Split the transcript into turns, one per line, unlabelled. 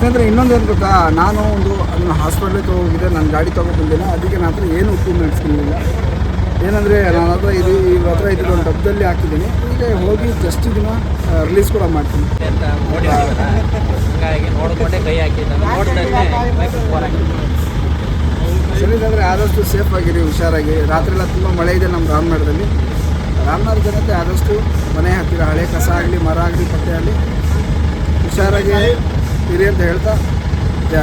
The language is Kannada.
ಸ್ನೇಹಿತರೆ ಇನ್ನೊಂದು ಏನು ಗೊತ್ತಾ, ನಾನು ಅದನ್ನು ಹಾಸ್ಪಿಟ್ಲಿಗೆ ಹೋಗಿದ್ದೆ, ನಾನು ಗಾಡಿ ತೊಗೊಂಡ್ಬಂದಿಲ್ಲ, ಅದಕ್ಕೆ ನನ್ನ ಹತ್ರ ಏನು ಉಪ್ಪು ಮೆಣಸಿರಲಿಲ್ಲ. ಏನಂದರೆ ನನ್ನ ಹತ್ರ ಇವ್ರ ಹತ್ರ ಇದ್ದಿದ್ದು ಒಂದು ಡಬ್ಬದಲ್ಲಿ ಹಾಕಿದ್ದೀನಿ. ಈಗ ಹೋಗಿ ಜಸ್ಟ್ ಇದನ್ನು ರಿಲೀಸ್ ಕೂಡ ಮಾಡ್ತೀನಿ. ಸರಿ ಅಂದರೆ ಆದಷ್ಟು ಸೇಫ್ ಆಗಿರಿ, ಹುಷಾರಾಗಿ. ರಾತ್ರಿ ಎಲ್ಲ ತುಂಬ ಮಳೆ ಇದೆ ನಮ್ಮ ರಾಮನಗರದಲ್ಲಿ. ರಾಮನಗರ ಜನತೆ ಆದಷ್ಟು ಮನೆ ಹತ್ತಿರ ಹಳೆ ಕಸ ಆಗಲಿ, ಮರ ಆಗಲಿ, ಕಟ್ಟೆ ಆಗಲಿ ಹುಷಾರಾಗಿ ಇರಿ ಅಂತ ಹೇಳ್ತಾ ಜಯ.